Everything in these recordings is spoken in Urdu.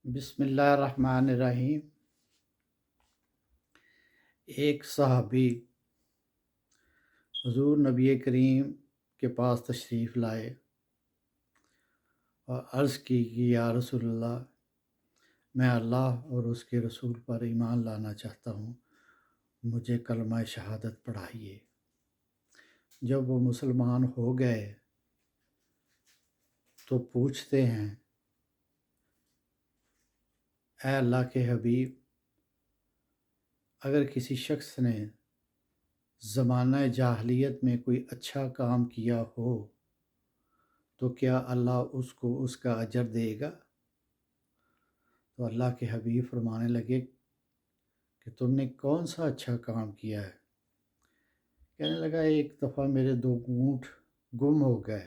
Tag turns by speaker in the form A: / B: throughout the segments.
A: بسم اللہ الرحمن الرحیم۔ ایک صحابی حضور نبی کریم کے پاس تشریف لائے اور عرض کی کہ یا رسول اللہ، میں اللہ اور اس کے رسول پر ایمان لانا چاہتا ہوں، مجھے کلمہ شہادت پڑھائیے۔ جب وہ مسلمان ہو گئے تو پوچھتے ہیں، اے اللہ کے حبیب، اگر کسی شخص نے زمانہ جاہلیت میں کوئی اچھا کام کیا ہو تو کیا اللہ اس کو اس کا اجر دے گا؟ تو اللہ کے حبیب فرمانے لگے کہ تم نے کون سا اچھا کام کیا ہے؟ کہنے لگا، ایک دفعہ میرے 2 اونٹ گم ہو گئے،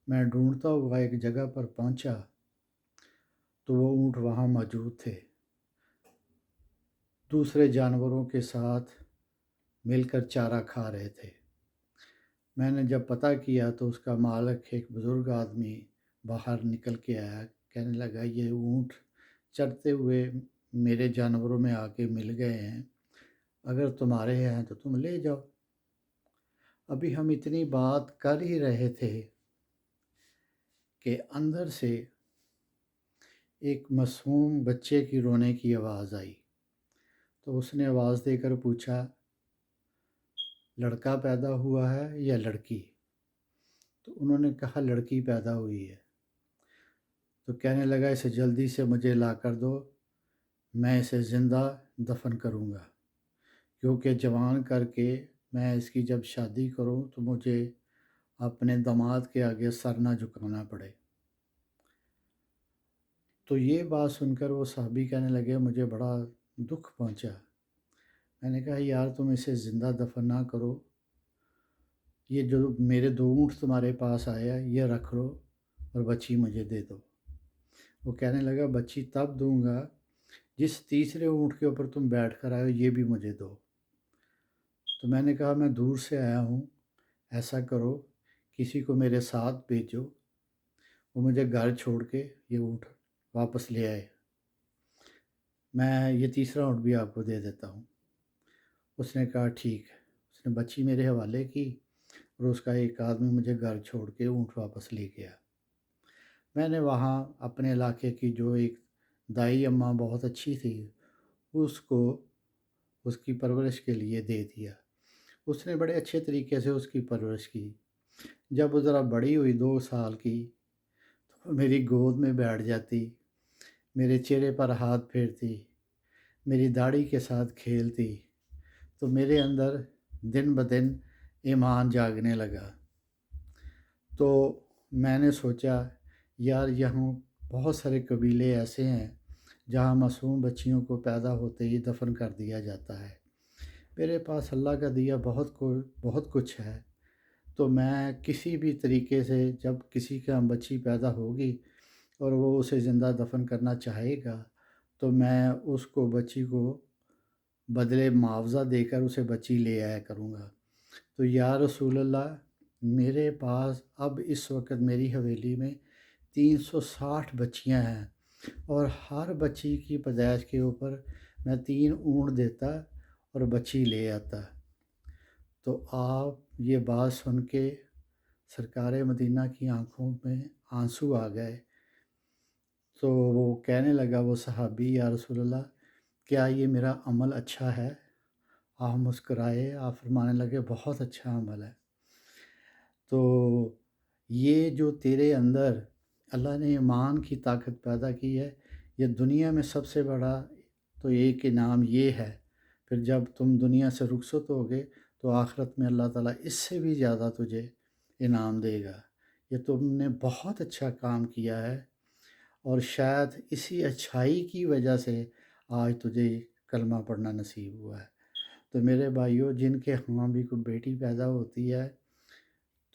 A: میں ڈھونڈتا ہوا ایک جگہ پر پہنچا تو وہ اونٹ وہاں موجود تھے، دوسرے جانوروں کے ساتھ مل کر چارہ کھا رہے تھے۔ میں نے جب پتہ کیا تو اس کا مالک ایک بزرگ آدمی باہر نکل کے آیا، کہنے لگا، یہ اونٹ چرتے ہوئے میرے جانوروں میں آ کے مل گئے ہیں، اگر تمہارے ہیں تو تم لے جاؤ۔ ابھی ہم اتنی بات کر ہی رہے تھے کہ اندر سے ایک معصوم بچے کی رونے کی آواز آئی۔ تو اس نے آواز دے کر پوچھا، لڑکا پیدا ہوا ہے یا لڑکی؟ تو انہوں نے کہا، لڑکی پیدا ہوئی ہے۔ تو کہنے لگا، اسے جلدی سے مجھے لا کر دو، میں اسے زندہ دفن کروں گا، کیونکہ جوان کر کے میں اس کی جب شادی کروں تو مجھے اپنے داماد کے آگے سر نہ جھکانا پڑے۔ تو یہ بات سن کر وہ صحابی کہنے لگے، مجھے بڑا دکھ پہنچا۔ میں نے کہا، یار تم اسے زندہ دفن نہ کرو، یہ جو میرے 2 اونٹ تمہارے پاس آیا یہ رکھ لو اور بچی مجھے دے دو۔ وہ کہنے لگا، بچی تب دوں گا جس تیسرے اونٹ کے اوپر تم بیٹھ کر آئے ہو، یہ بھی مجھے دو۔ تو میں نے کہا، میں دور سے آیا ہوں، ایسا کرو کسی کو میرے ساتھ بھیجو، وہ مجھے گھر چھوڑ کے یہ اونٹ واپس لے آئے، میں یہ تیسرا اونٹ بھی آپ کو دے دیتا ہوں۔ اس نے کہا، ٹھیک ہے۔ اس نے بچی میرے حوالے کی اور اس کا ایک آدمی مجھے گھر چھوڑ کے اونٹ واپس لے گیا۔ میں نے وہاں اپنے علاقے کی جو ایک دائی اماں بہت اچھی تھی، اس کو اس کی پرورش کے لیے دے دیا۔ اس نے بڑے اچھے طریقے سے اس کی پرورش کی۔ جب وہ ذرا بڑی ہوئی 2 سال کی تو میری گود میں بیٹھ جاتی، میرے چہرے پر ہاتھ پھیرتی، میری داڑھی کے ساتھ کھیلتی، تو میرے اندر دن بدن ایمان جاگنے لگا۔ تو میں نے سوچا، یار یہاں بہت سارے قبیلے ایسے ہیں جہاں معصوم بچیوں کو پیدا ہوتے ہی دفن کر دیا جاتا ہے۔ میرے پاس اللہ کا دیا بہت کچھ ہے، تو میں کسی بھی طریقے سے جب کسی کا بچی پیدا ہوگی اور وہ اسے زندہ دفن کرنا چاہے گا تو میں اس کو بچی کو بدلے معاوضہ دے کر اسے بچی لے آیا کروں گا۔ تو یا رسول اللہ، میرے پاس اب اس وقت میری حویلی میں 360 بچیاں ہیں، اور ہر بچی کی پیدائش کے اوپر میں 3 اونٹ دیتا اور بچی لے آتا۔ تو آپ یہ بات سن کے سرکار مدینہ کی آنکھوں میں آنسو آ گئے۔ تو وہ کہنے لگا، وہ صحابی، یا رسول اللہ، کیا یہ میرا عمل اچھا ہے؟ آپ مسکرائے، آپ فرمانے لگے، بہت اچھا عمل ہے۔ تو یہ جو تیرے اندر اللہ نے ایمان کی طاقت پیدا کی ہے، یہ دنیا میں سب سے بڑا تو ایک انعام یہ ہے، پھر جب تم دنیا سے رخصت ہوگے تو آخرت میں اللہ تعالیٰ اس سے بھی زیادہ تجھے انعام دے گا۔ یہ تم نے بہت اچھا کام کیا ہے، اور شاید اسی اچھائی کی وجہ سے آج تجھے کلمہ پڑھنا نصیب ہوا ہے۔ تو میرے بھائیوں، جن کے ہاں بھی کوئی بیٹی پیدا ہوتی ہے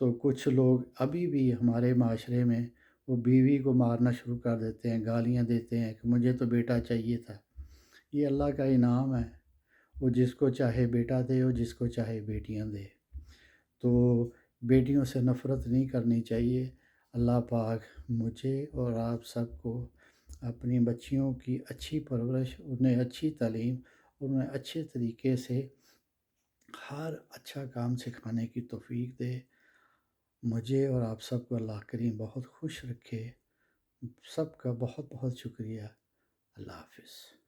A: تو کچھ لوگ ابھی بھی ہمارے معاشرے میں وہ بیوی کو مارنا شروع کر دیتے ہیں، گالیاں دیتے ہیں کہ مجھے تو بیٹا چاہیے تھا۔ یہ اللہ کا انعام ہے، وہ جس کو چاہے بیٹا دے اور جس کو چاہے بیٹیاں دے۔ تو بیٹیوں سے نفرت نہیں کرنی چاہیے۔ اللہ پاک مجھے اور آپ سب کو اپنی بچیوں کی اچھی پرورش، انہیں اچھی تعلیم، انہیں اچھے طریقے سے ہر اچھا کام سکھانے کی توفیق دے۔ مجھے اور آپ سب کو اللہ کریم بہت خوش رکھے۔ سب کا بہت بہت شکریہ۔ اللہ حافظ۔